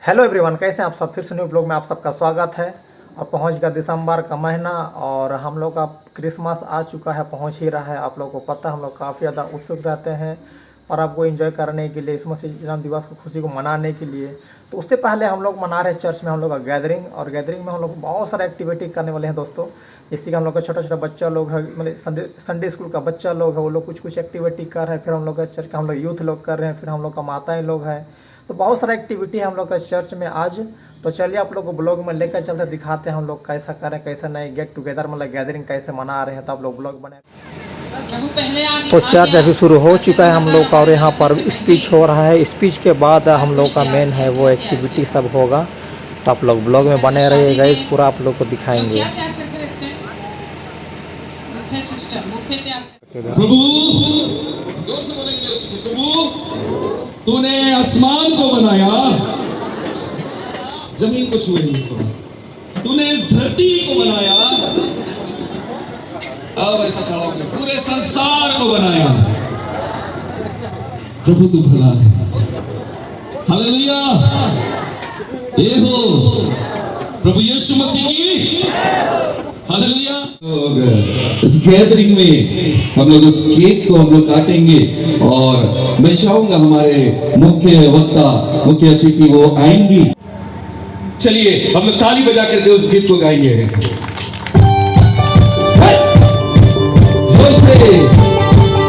Hello everyone, कैसे हैं आप सब। फिर से न्यू ब्लॉग में आप सबका स्वागत है। और पहुंच गया दिसंबर का महीना और हम लोग का क्रिसमस आ चुका है, पहुंच ही रहा है। आप लोगों को पता है हम लोग काफ़ी ज़्यादा उत्सुक रहते हैं और आपको एंजॉय करने के लिए, इस मसीह जन्म दिवस की खुशी को मनाने के लिए। तो उससे पहले हम लोग मना रहे हैं चर्च में हम लोग का गैदरिंग, और गैदरिंग में हम लोग बहुत सारा एक्टिविटी करने वाले हैं दोस्तों। जैसे कि हम लोग का छोटा छोटा बच्चा लोग है, मतलब संडे स्कूल का बच्चा लोग है, वो लोग कुछ कुछ एक्टिविटी कर रहे हैं। फिर हम लोग का चर्च का हम लोग यूथ लोग कर रहे हैं, फिर हम लोग का माताएँ लोग हैं। तो बहुत सारा एक्टिविटी है हम लोग का चर्च में आज। तो चलिए आप लोग को ब्लॉग में लेकर चलते दिखाते हैं हम लोग कैसा करें कैसा नहीं, गेट टुगेदर मतलब गैदरिंग कैसे मना रहे हैं। तो आप लोग ब्लॉग बने। तो चर्च अभी शुरू हो चुका है हम लोग का और यहाँ पर स्पीच हो रहा है। स्पीच के बाद हम लोग का मेन है वो एक्टिविटी सब होगा। तो आप लोग ब्लॉग में बने रहिएगा, इस पूरा आप लोग को दिखाएंगे। प्रभु, जोर से बोलेंगे मेरे पीछे, प्रभु तूने आसमान को बनाया, जमीन को छुए नहीं थोड़ा, तूने इस धरती को बनाया, अब ऐसा खड़ा होकर पूरे संसार को बनाया। प्रभु तू भला है। हालेलुया। ये हो प्रभु यीशु मसीह की हालेलुया। इस गैदरिंग में हम लोग उस केक को हम लोग काटेंगे और मैं चाहूंगा हमारे मुख्य वक्ता, मुख्य अतिथि वो आएंगी। चलिए हम लोग ताली बजा करके उस गीत को गाएंगे जोर से,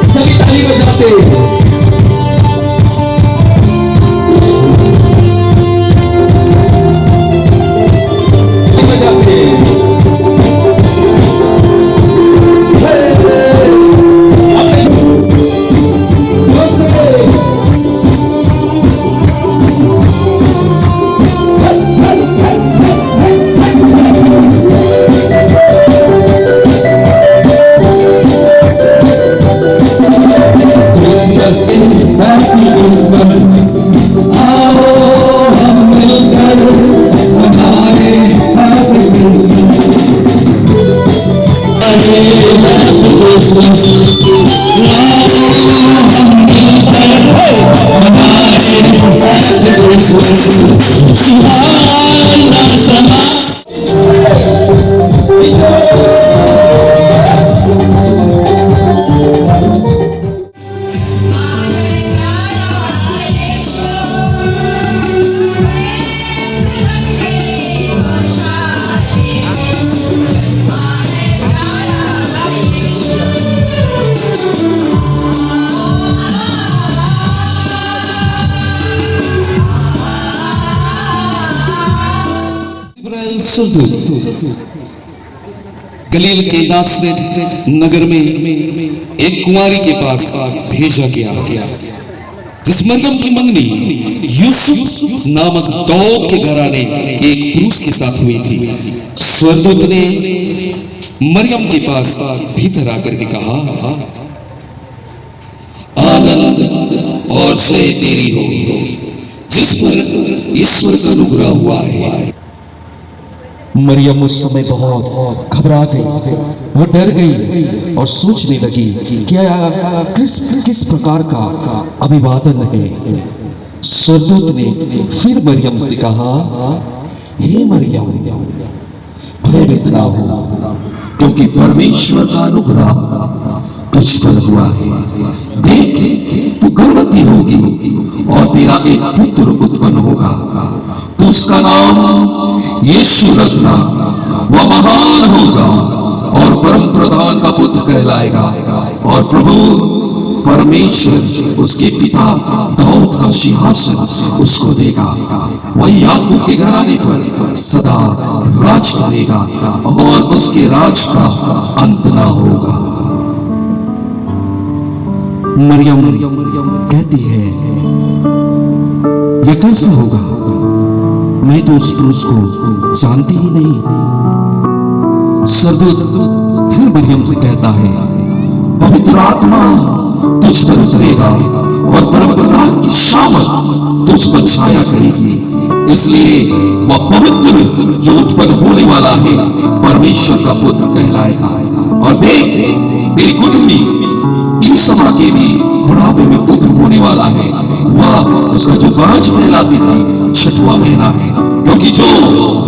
सभी ताली बजाते गलील के नासरेत नगर में एक कुंवारी के पास भेजा गया जिस मरियम की मंगनी यूसुफ नामक दाऊद के घराने के एक पुरुष के साथ हुई थी। स्वर्गदूत ने मरियम के पास भीतर आकर के कहा, आनंद और जय तेरी हो जिस पर ईश्वर का अनुग्रह हुआ है। मरियम उस समय बहुत घबरा गई, वो डर गई और सोचने लगी क्या किस प्रकार का अभिवादन है। स्वर्गदूत ने फिर मरियम से कहा, हे मरियम भयभीत ना हो, क्योंकि परमेश्वर का अनुग्रह तुझ पर हुआ है। देख तू गर्भवती होगी और तेरा एक पुत्र उत्पन्न होगा, तो उसका नाम यीशु रखना। वह महान होगा और परम प्रधान का पुत्र कहलाएगा, और प्रभु परमेश्वर उसके पिता दाऊद का सिंहासन उसको देगा। वह याकूब के घराने पर सदा राज करेगा और उसके राज का अंत ना होगा। मरियम कहती है, यह कैसे होगा, मैं तो उस पुरुष को जानती ही नहीं। स्वर्गदूत फिर मरियम से कहता है, पवित्र आत्मा तुझ पर उतरेगा और परम प्रधान की शामत तुझ पर छाया करेगी, इसलिए वह पवित्र जो उत्पन्न होने वाला है परमेश्वर का पुत्र कहलाएगा। और देख तेरी कुटुंबी ईसा के भी बुढ़ापे में पुत्र होने वाला है। वह उसका जो बांझ कहलाती थी 6वां महीना है, क्योंकि जो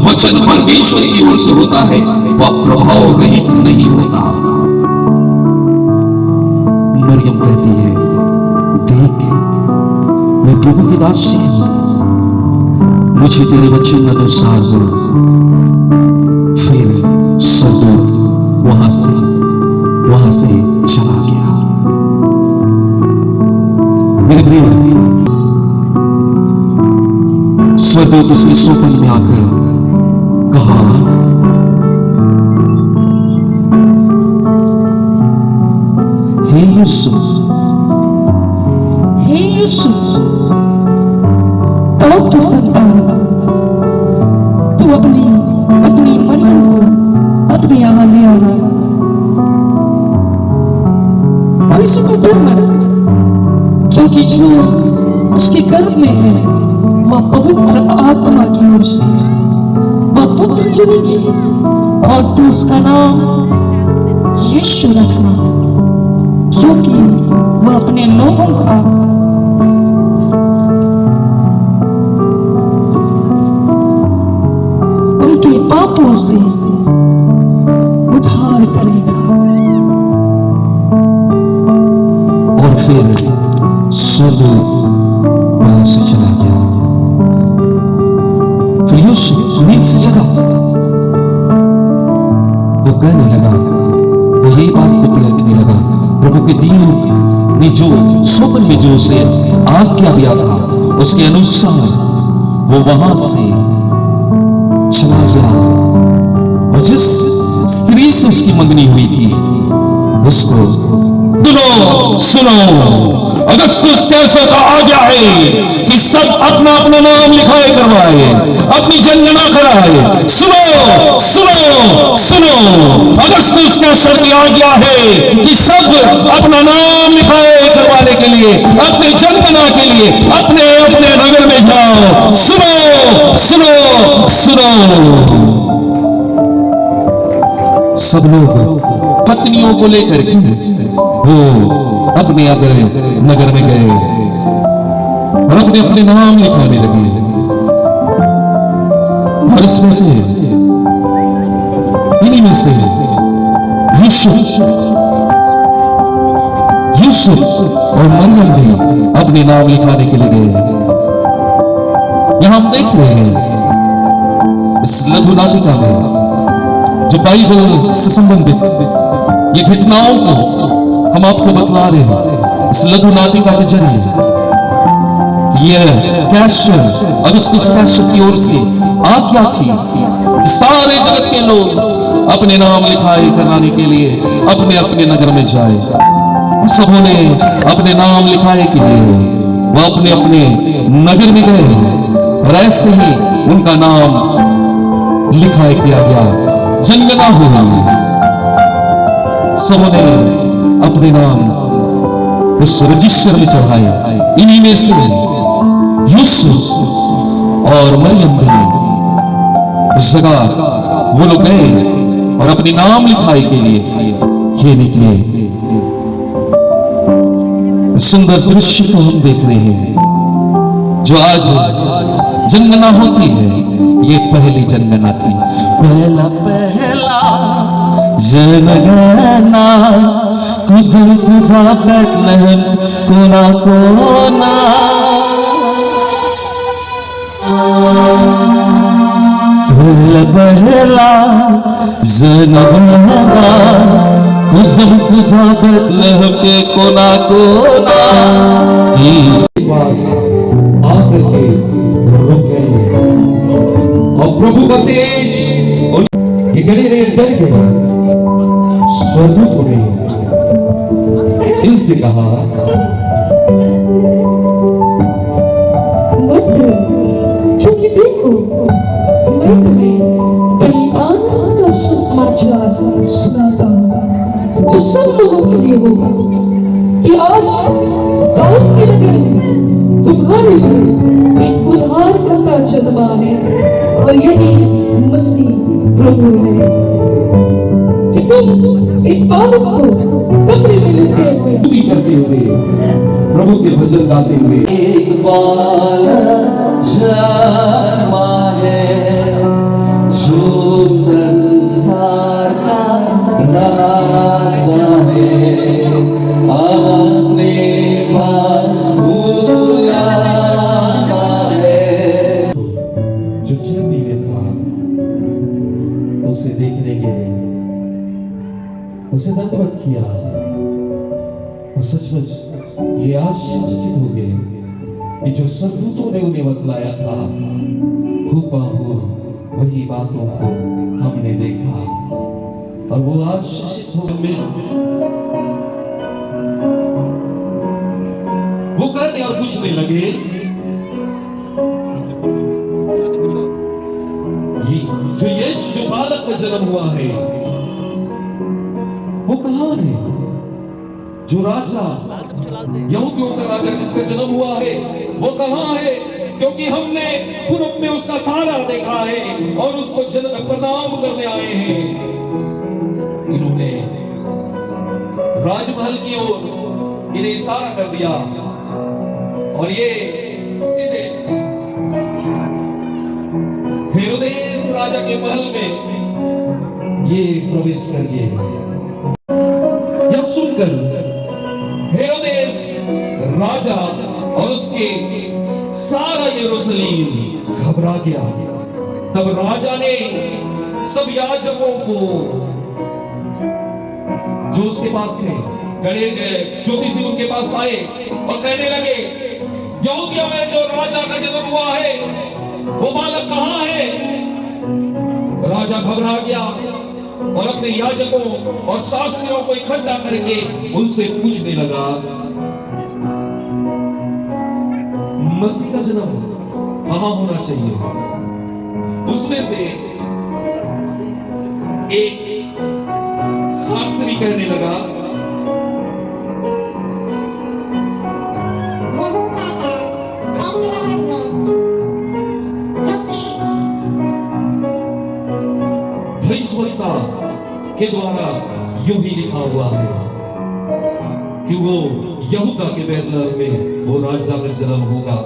वचन परमेश्वर की ओर से होता है वह प्रभाव रहित नहीं होता। मरियम कहती है, देख मैं प्रभु की दासी हूं, मुझे तेरे वचन अनुसार हो। फिर स्वर्गदूत वहां से चला गया। मेरे प्रिय, स्वर्गदूत उसके स्वप्न में आकर कहा, हे यूसुफ, दाऊद के संतान, तू अपनी पत्नी मरियम को अपने यहां ले आना और इसको डर मत, क्योंकि जो उसके गर्भ में है वह पवित्र आत्मा की ओर से वह पुत्र जनेगी और तू उसका नाम यीशु रखना, क्योंकि वह अपने लोगों का उनके पापों से उद्धार करेगा। और फिर स्वर्गदूत वहां से चला गया। फिर यूसुफ नींद से जगा, वो कहने लगा, वो यही बात को देखने लगा, प्रभु के दूत ने जो स्वप्न में जो उसे आज्ञा दिया था उसके अनुसार वो वहां से चला गया और जिस स्त्री से उसकी मंगनी हुई थी उसको सुनो, अगस्तुस कैसर का आज्ञा है कि सब अपना अपना नाम लिखाए करवाए, अपनी जनगणना कराए। सुनो सुनो सुनो, अगस्तुस कैसर की आज्ञा है कि सब अपना नाम लिखाए करवाने के लिए, अपनी जनगणना के लिए अपने अपने नगर में जाओ। सुनो सुनो सुनो, सब लोग पत्नियों को लेकर के वो अपने नगर में गए और अपने अपने नाम लिखाने लगे। और इसमें से इन्हीं में से यूसुफ और मरियम भी अपने नाम लिखाने के लिए गए। यहां हम देख रहे हैं इस लघु नाटिका में जो बाइबल से संबंधित ये घटनाओं को हम आपको बतला रहे हैं इस लघु नाटिका के जरिए। यह कैसर, अगस्तुस कैसर की ओर से आज्ञा थी कि सारे जगत के लोग अपने नाम लिखाए कराने के लिए अपने अपने नगर में जाए। सबों ने अपने नाम लिखाए के लिए वह अपने अपने नगर में गए और ऐसे ही उनका नाम लिखाए किया गया, जनगणना हो गई। सबों ने अपने नाम उस रजिस्टर में चढ़ाए। इन्हीं में से यूसुफ और मरियम भी उस जगह वो लोग गए और अपने नाम लिखाए के लिए ये निकले। सुंदर दृश्य को हम देख रहे हैं। जो आज जनगणना होती है ये पहली जनगणना थी। पहला जनगणना खुदा खुदा बैतलहम कोना कोना, पहला जनगणना खुदा बैतलहम के कोना कोना के पास आकर के रुक गए और प्रभु का तेज ये गलीले डर गए। स्वर्गदूत ने इनसे कहा, मत डरो, क्योंकि देखो मैं तुम्हें बड़ी आनंद का सुसमाचार सुनाता हूँ जो सब लोगों के लिए होगा कि आज दाऊद के नगर में तुम्हारे लिए एक उद्धारकर्ता जन्मा है और यही मसीह प्रभु है। कि तुम एक बालक को कपड़े में लपेटे हुए स्तुति करते हुए, प्रभु के भजन गाते हुए, एक बालक जन्मा है जो संसार का राजा है, अपने पास बुलाया है। जो चरनी में था उसे देखने गए, उसे दंडवत किया और सचमुच ये आश्चर्यचकित हो गए कि जो स्वर्गदूतों ने उन्हें बतलाया था हूबहू वही बातों को हमने देखा और वो आश्चर्यचकित हो गए। वो करने और पूछने लगे, ये जो यीशु जो बालक का जन्म हुआ है वो कहाँ है? जो राजा यहूदियों का राजा जिसका जन्म हुआ है वो कहाँ है? क्योंकि हमने पूरब में उसका तारा देखा है और उसको प्रणाम करने आए हैं। इन्होंने राजमहल की ओर इन्हें इशारा कर दिया और ये सीधे हेरोदेस राजा के महल में ये प्रवेश कर गए। यह सुनकर हेरोदेस राजा और उसके सारा यरूशलेम घबरा गया। तब राजा ने सब याजकों को जो उसके पास थे, गड़े ज्योतिषी उनके पास आए और कहने लगे, यहूदिया में जो राजा का जन्म हुआ है वो बालक कहाँ है? राजा घबरा गया और अपने याजकों और शास्त्रियों को इकट्ठा करके उनसे पूछने लगा, मसीह का जन्म कहां होना चाहिए? उसमें से एक शास्त्री कहने लगा, भविष्यवक्ता के द्वारा यूं ही लिखा हुआ है कि वो यहूदा के बैतलहम में वो राजा का जन्म होगा।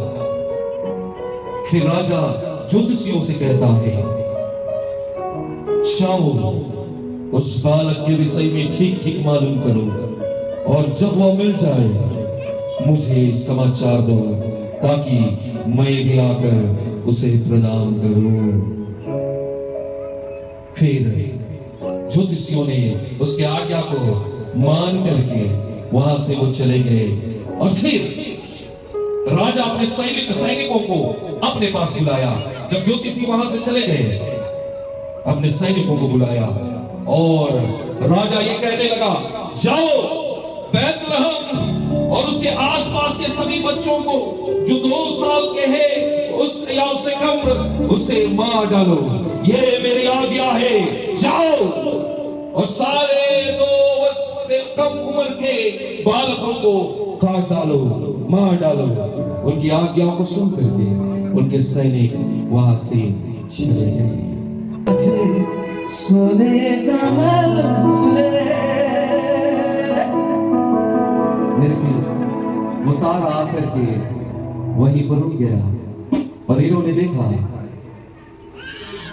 फिर राजा ज्योतिषियों से कहता है, जाओ उस बालक के विषय में ठीक ठीक मालूम करो और जब वह मिल जाए मुझे समाचार दो ताकि मैं भी आकर उसे प्रणाम करूं। फिर ज्योतिषियों ने उसके आज्ञा को मान करके वहां से वो चले गए और फिर राजा अपने सैनिकों को अपने पास बुलाया। जब ज्योतिषी वहां से चले गए अपने सैनिकों को बुलाया और राजा ये कहने लगा, जाओ बैतलहम और उसके आसपास के सभी बच्चों को जो 2 साल के हैं उससे या उससे कम उसे मार डालो, ये मेरी आज्ञा है। जाओ और सारे 2 वर्ष से कम उम्र के बालकों को काट डालो, मार डालो। उनकी आज्ञा को सुन करके उनके सैनिक वहां से चले गए। सोने का महल खुले मेरे प्रिय, वो तारा आकर के वहीं पर रुक गया और इन्होंने देखा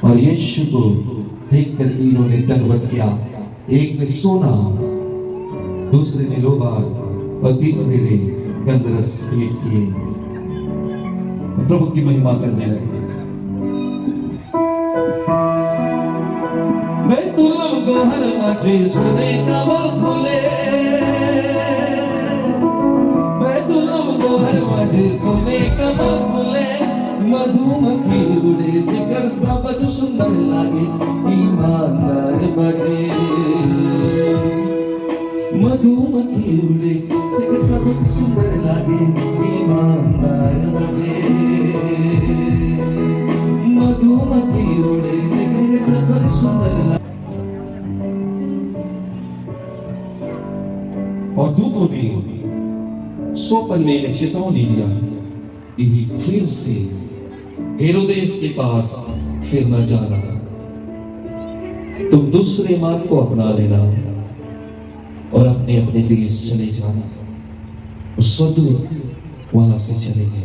और यीशु को देखकर इन्होंने दंडवत किया। एक ने सोना, दूसरे ने लोबान और तीसरे ने गंधरस भेंट किए, प्रभु की महिमा करने लगे। बैतुलहम को हर मजे सोने का महल खुले, बैतुलहम को हर मजे सोने का महल खुले, मधुमक्खी उड़े शिखर सबद सुंदर लागे, ईमानदार बजे। मधुमक्खी उड़े शिखर सबद सुंदर लागे, ईमानदार बजे। मधुमक्खी उड़े शिखर सबद सुंदर लागे। और दूतों ने सोपन में एक चेतावनी दिया, यही फिर से हेरोदेस के पास फिर न जाना। तुम दूसरे मार्ग को अपना लेना और अपने अपने देश चले जाना। उस स्वर्गदूत वहां से चले गए।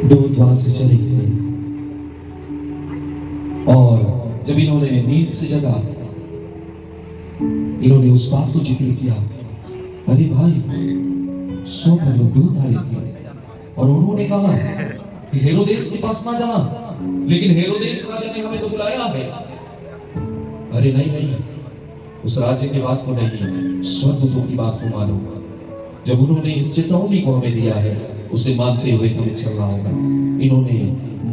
दूत वहां से चले गए और जब इन्होंने नींद से जगा, इन्होंने उस बात को जिक्र किया, अरे भाई सो कर लो, दूत आए थे और उन्होंने कहा कि हेरोदेस के पास ना जाना, लेकिन हेरोदेस राजा ने हमें तो बुलाया है। अरे नहीं नहीं, उस राज्य की बात को नहीं, स्वर्गदूतों की बात को मानो। जब उन्होंने इस चेतावनी को हमें दिया है, उसे मानते हुए हमें चलना होगा। इन्होंने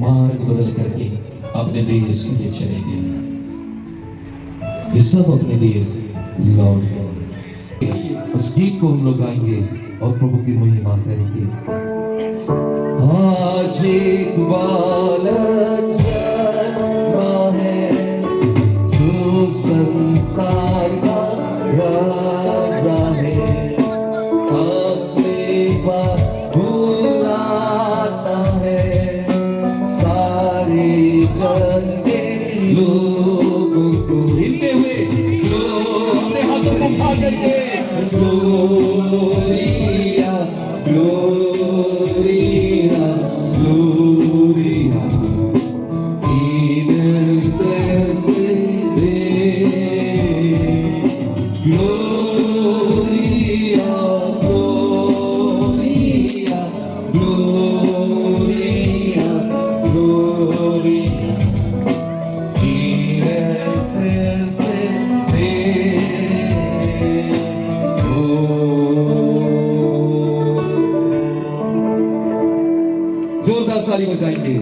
मार्ग बदल करके अपने देश के लिए चले गए। ये सब अपने देश लौट गए। उस गीत को हम लोग गाएंगे और प्रभु की महिमा करेंगे। आज एक बालक जन्मा है, जो संसार का राजा है। अपने बाप बुलाता है सारे जग के लोगों को। हिलते हुए अपने हाथों को उठा करके Gloria Gloria Gloria Gloria, Gloria, Gloria, Gloria, in excelsis जोरदार ताली बजाएंगे।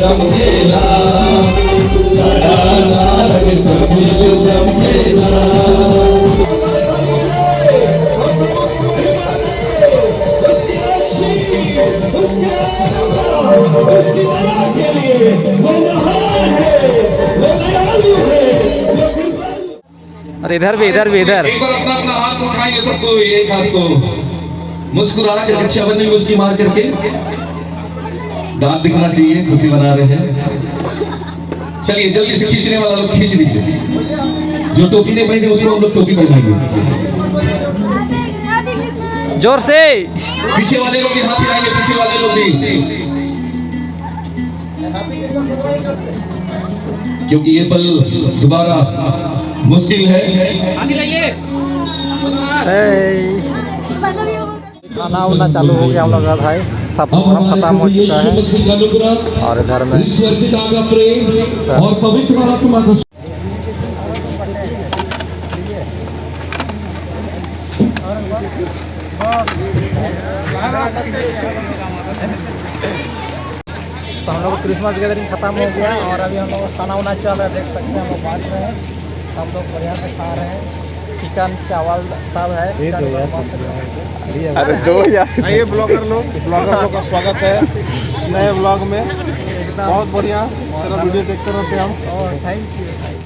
चमकेला बड़ा तारक प्रभु चमकेला उसकी दया के लिए वो महान है, वो दयालु है। और इधर भी इधर भी इधर एक बार अपना अपना हाथ उठाएंगे सबको, एक हाथ को मुस्कुरा के अच्छा बनेंगे उसकी मार करके, दांत दिखना चाहिए, खुशी बना रहे हैं। चलिए जल्दी से खींचने वाला लोग खींच लीजिए, जो टोपी नहीं पहने उसको हम लोग टोपी पहनाएंगे। जोर से पीछे वाले लोग भी हाथ हिलाएंगे, पीछे वाले लोग भी, क्योंकि ये पल दोबारा मुश्किल है। खाना उना चालू हो गया हम लोग का भाई, सब प्रोग्राम खत्म हो चुका है। और इधर में ईश्वर पिता का प्रेम और पवित्र आत्मा का तो हम लोग क्रिसमस गैदरिंग खत्म हो गया और अभी हम लोग खाना उना चल रहा है, देख सकते हैं हम लोग बांट रहे हैं, सब लोग बढ़िया से खा रहे हैं, चिकन चावल सब है। अरे दो यार, आइए ब्लॉगर लोग का स्वागत है नए ब्लॉग में। बहुत बढ़िया तेरा वीडियो देखते रहते हैं हम। Thank you.